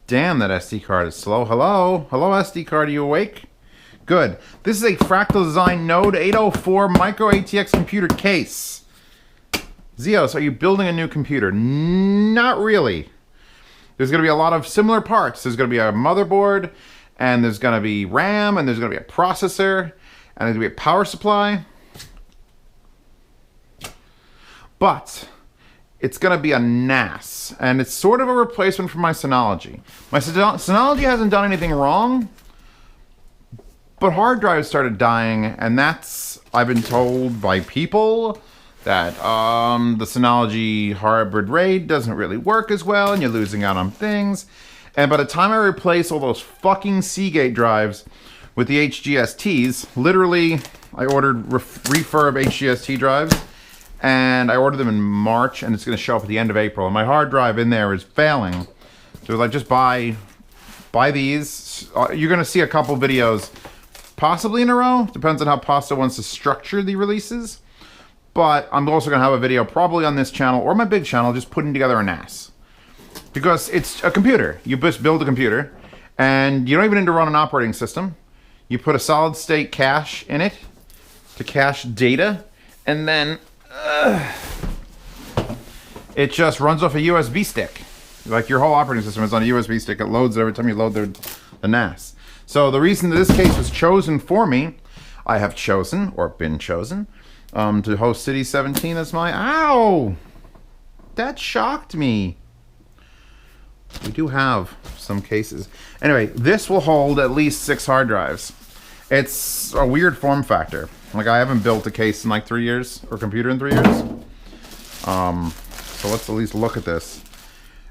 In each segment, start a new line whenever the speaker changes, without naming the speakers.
Damn, that SD card is slow. Hello? Hello, SD card, are you awake? Good. This is a Fractal Design Node 804 Micro ATX computer case. Zeos, are you building a new computer? Not really. There's going to be a lot of similar parts. There's going to be a motherboard, and there's going to be RAM, and there's going to be a processor, and there's going to be a power supply. But it's going to be a NAS, and it's sort of a replacement for my Synology. My Synology hasn't done anything wrong, but hard drives started dying, and that's, I've been told by people, that the Synology hybrid RAID doesn't really work as well, and you're losing out on things. And by the time I replace all those fucking Seagate drives with the HGSTs, literally, I ordered refurb HGST drives, and I ordered them in March, and it's going to show up at the end of April. And my hard drive in there is failing. So like, just buy these. You're going to see a couple videos, possibly in a row. Depends on how Pasta wants to structure the releases. But I'm also going to have a video probably on this channel or my big channel just putting together a NAS. Because it's a computer. You just build a computer, and you don't even need to run an operating system. You put a solid state cache in it to cache data, and then it just runs off a USB stick. Like, your whole operating system is on a USB stick. It loads every time you load the NAS. So the reason that this case was chosen for me, I have chosen, or been chosen, to host City 17 as my... Ow! That shocked me. We do have some cases. Anyway, this will hold at least 6 hard drives. It's a weird form factor. Like, I haven't built a case in like 3 years, or computer in 3 years. So let's at least look at this.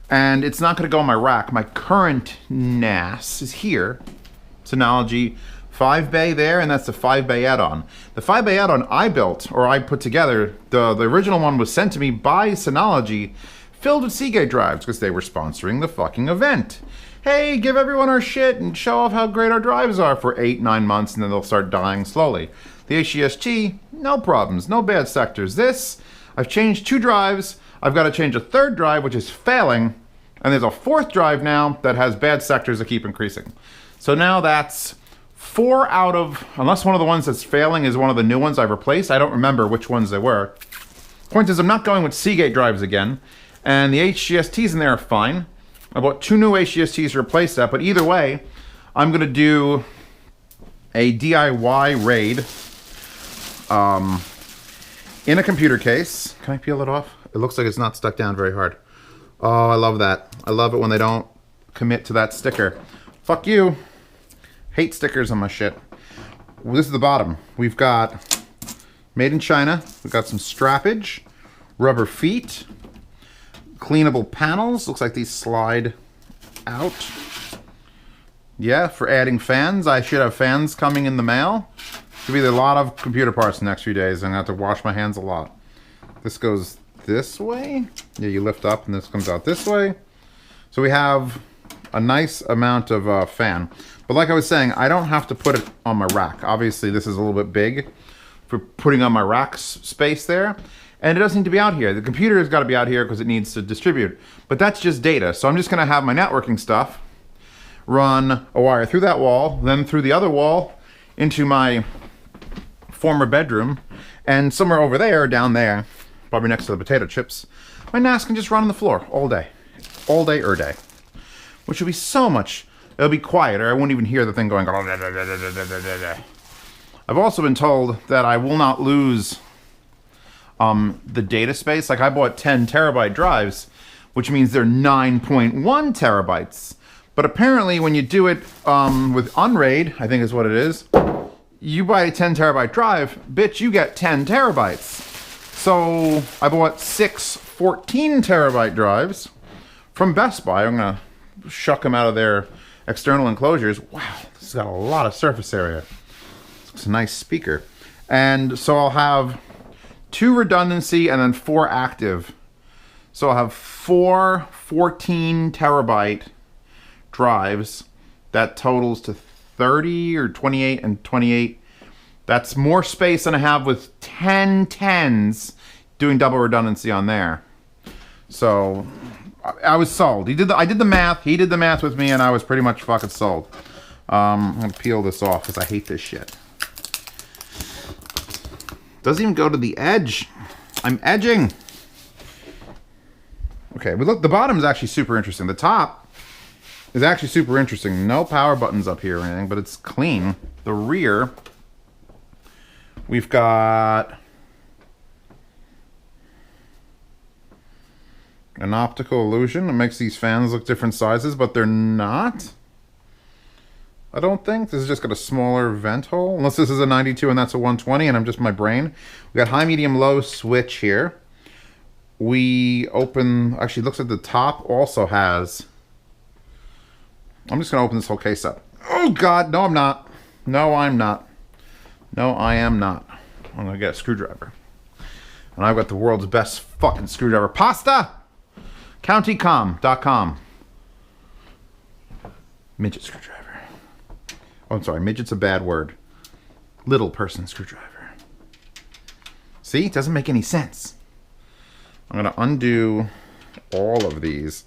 And it's not going to go on my rack. My current NAS is here. Synology 5-bay there, and that's the 5-bay add-on. The 5-bay add-on I built, or I put together, the original one was sent to me by Synology, filled with Seagate drives, because they were sponsoring the fucking event. Hey, give everyone our shit and show off how great our drives are for 8-9 months, and then they'll start dying slowly. The HGST, no problems, no bad sectors. This, I've changed 2 drives, I've got to change a 3rd drive, which is failing, and there's a 4th drive now that has bad sectors that keep increasing. So now that's 4 out of, unless one of the ones that's failing is one of the new ones I've replaced. I don't remember which ones they were. Point is, I'm not going with Seagate drives again, and the HGSTs in there are fine. I bought 2 new HGSTs to replace that, but either way, I'm going to do a DIY RAID in a computer case. Can I peel it off? It looks like it's not stuck down very hard. Oh, I love that. I love it when they don't commit to that sticker. Fuck you. Hate stickers on my shit. Well, this is the bottom. We've got made in China. We've got some strappage, rubber feet, cleanable panels. Looks like these slide out. Yeah, for adding fans. I should have fans coming in the mail. There'll be a lot of computer parts in the next few days. I'm gonna have to wash my hands a lot. This goes this way. Yeah, you lift up and this comes out this way. So we have a nice amount of fan. But like I was saying, I don't have to put it on my rack. Obviously, this is a little bit big for putting on my rack space there. And it doesn't need to be out here. The computer has got to be out here because it needs to distribute. But that's just data. So I'm just going to have my networking stuff run a wire through that wall, then through the other wall into my former bedroom. And somewhere over there, down there, probably next to the potato chips, my NAS can just run on the floor all day. All day, day. Which would be so much, it'll be quieter. I won't even hear the thing going. I've also been told that I will not lose the data space. Like, I bought 10 terabyte drives, which means they're 9.1 terabytes. But apparently when you do it with Unraid, I think is what it is, you buy a 10 terabyte drive, bitch, you get 10 terabytes. So I bought 6 14 terabyte drives from Best Buy. I'm gonna shuck them out of their external enclosures. Wow, this has got a lot of surface area. It's a nice speaker. And so I'll have 2 redundancy and then 4 active. So I'll have 4 14 terabyte drives. That totals to 30 or 28 and 28. That's more space than I have with 10 10s doing double redundancy on there. So I was sold. I did the math. He did the math with me, and I was pretty much fucking sold. I'm gonna peel this off because I hate this shit. Doesn't even go to the edge. I'm edging. Okay, but look, the bottom is actually super interesting. The top is actually super interesting. No power buttons up here or anything, but it's clean. The rear, we've got an optical illusion that makes these fans look different sizes, but they're not. I don't think. This is just got a smaller vent hole. Unless this is a 92 and that's a 120 and I'm just my brain. We got high, medium, low switch here. We open... Actually, looks like the top also has... I'm just going to open this whole case up. Oh, God. No, I'm not. No, I'm not. No, I am not. I'm going to get a screwdriver. And I've got the world's best fucking screwdriver. Pasta! Countycom.com. Midget screwdriver. Oh, I'm sorry. Midget's a bad word. Little person screwdriver. See? It doesn't make any sense. I'm going to undo all of these.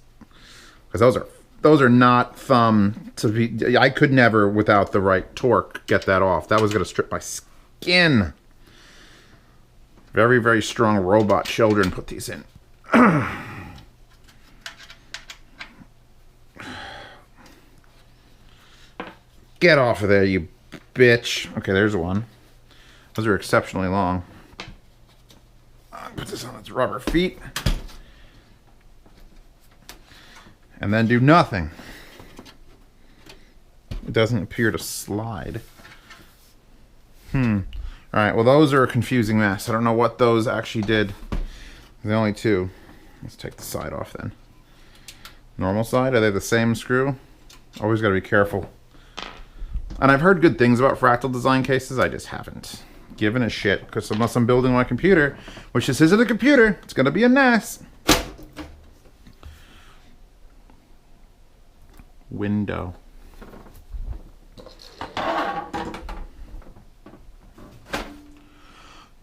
Because those are not thumb to be... I could never, without the right torque, get that off. That was going to strip my skin. Very, very strong robot children put these in. Get off of there, you bitch. Okay, there's one. Those are exceptionally long. Put this on its rubber feet. And then do nothing. It doesn't appear to slide. Alright, well those are a confusing mess. I don't know what those actually did. The only two. Let's take the side off then. Normal side, are they the same screw? Always gotta be careful. And I've heard good things about Fractal design cases, I just haven't given a shit. Because unless I'm building my computer, which this isn't a computer, it's gonna be a NAS. Window.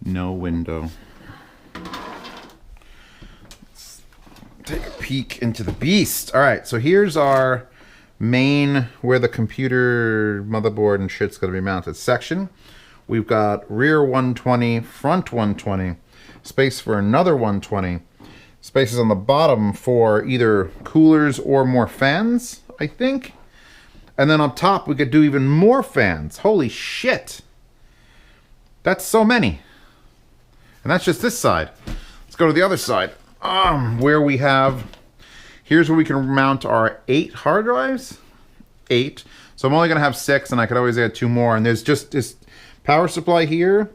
No window. Let's take a peek into the beast. All right, so here's our main, where the computer motherboard and shit's gonna be mounted section. We've got rear 120, front 120, space for another 120, spaces on the bottom for either coolers or more fans, I think. And then up top, we could do even more fans. Holy shit. That's so many. And that's just this side. Let's go to the other side. Where we have... Here's where we can mount our 8 hard drives. 8. So I'm only going to have 6, and I could always add 2 more. And there's just this power supply here.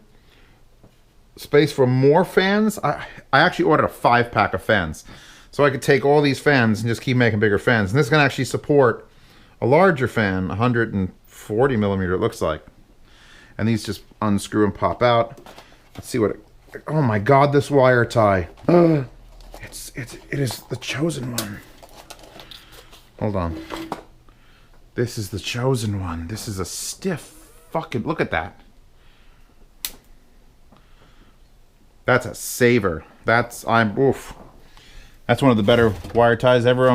Space for more fans. I actually ordered a 5-pack of fans. So I could take all these fans and just keep making bigger fans. And this is going to actually support a larger fan, 140 millimeter it looks like. And these just unscrew and pop out. Let's see what it... Oh my God, this wire tie. It is the chosen one. Hold on. This is the chosen one. This is a stiff fucking... Look at that. That's a saver. That's That's one of the better wire ties ever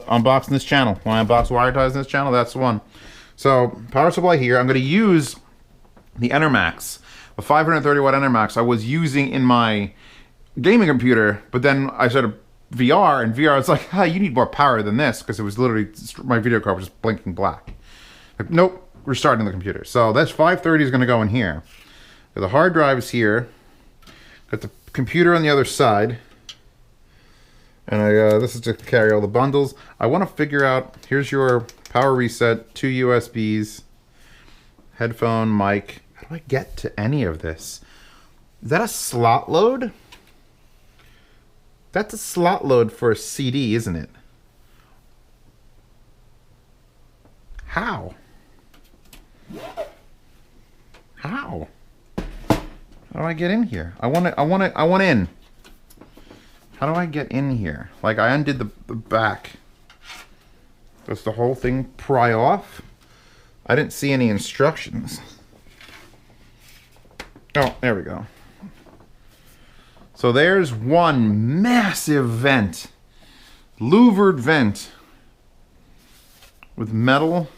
unboxed in this channel. When I unbox wire ties in this channel, that's the one. So, power supply here. I'm going to use the Enermax. The 530 watt Enermax I was using in my gaming computer, but then I started VR, and VR was like, you need more power than this, because it was literally, my video card was just blinking black. Like, nope, restarting the computer. So this 530 is going to go in here. The hard drive is here. Got the computer on the other side. And this is to carry all the bundles. I want to figure out, here's your power reset, 2 USBs, headphone, mic. How do I get to any of this? Is that a slot load? That's a slot load for a CD, isn't it? How? How? How do I get in here? I want in. How do I get in here? Like, I undid the back. Does the whole thing pry off? I didn't see any instructions. Oh, there we go. So there's one massive vent. louvered vent with metal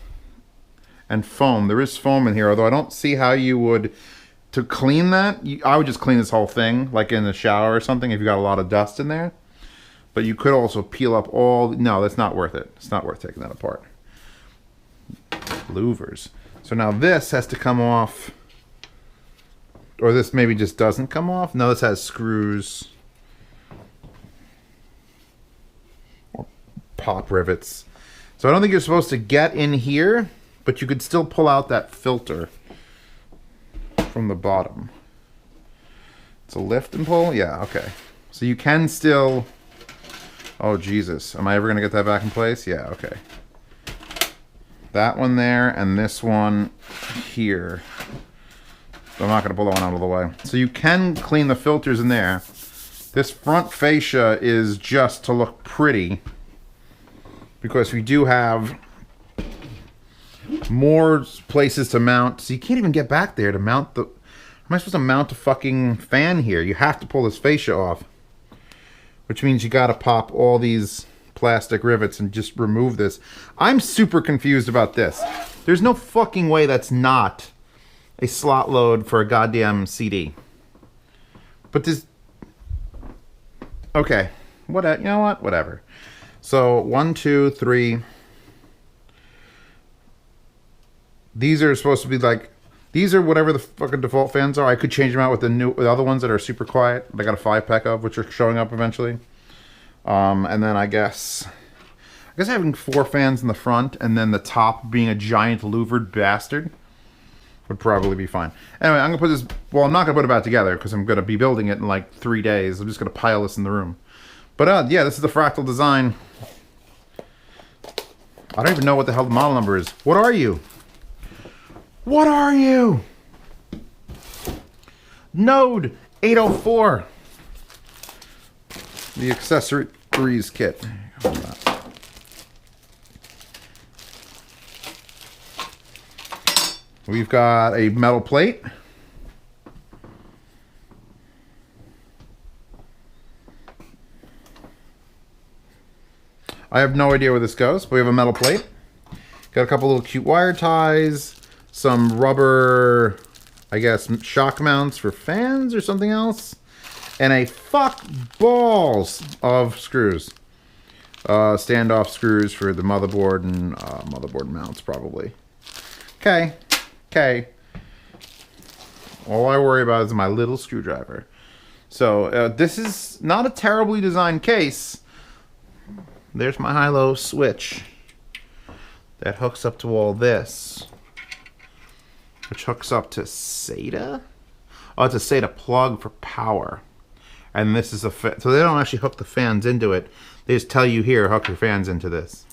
and foam. There is foam in here, although I don't see how you would, to clean that, I would just clean this whole thing, like in the shower or something, if you got a lot of dust in there. But you could also peel up all, no, that's not worth it. It's not worth taking that apart. Louvers. So now this has to come off, or this maybe just doesn't come off. No, this has screws or pop rivets. So I don't think you're supposed to get in here, but you could still pull out that filter from the bottom. It's a lift and pull? Yeah, okay. So you can still, oh Jesus, am I ever gonna get that back in place? Yeah, okay. That one there and this one here. So I'm not gonna pull that one out of the way. So you can clean the filters in there. This front fascia is just to look pretty, because we do have more places to mount. So you can't even get back there to mount the, how am I supposed to mount a fucking fan here? You have to pull this fascia off, which means you gotta pop all these plastic rivets and just remove this. I'm super confused about this. There's no fucking way that's not a slot load for a goddamn CD. But this, okay, what, you know what, whatever. So 1, 2, 3. These are supposed to be like, these are whatever the fucking default fans are. I could change them out with the other ones that are super quiet. I got a 5-pack of, which are showing up eventually. And then I guess having 4 fans in the front and then the top being a giant louvered bastard would probably be fine. Anyway, I'm gonna put this, well, I'm not gonna put it back together because I'm gonna be building it in like 3 days. I'm just gonna pile this in the room. But yeah, this is the Fractal design. I don't even know what the hell the model number is. What are you? What are you? Node 804. The accessories kit. We've got a metal plate. I have no idea where this goes, but we have a metal plate. Got a couple little cute wire ties, some rubber, I guess, shock mounts for fans or something else, and a fuck balls of screws. Standoff screws for the motherboard and motherboard mounts, probably. Okay. Okay. All I worry about is my little screwdriver. So this is not a terribly designed case. There's my high-low switch that hooks up to all this, which hooks up to SATA. Oh, it's a SATA plug for power. And this is a so they don't actually hook the fans into it. They just tell you here, hook your fans into this.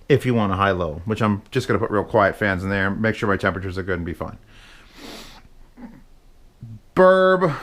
If you want a high-low, which I'm just gonna put real quiet fans in there, make sure my temperatures are good and be fine. Burb.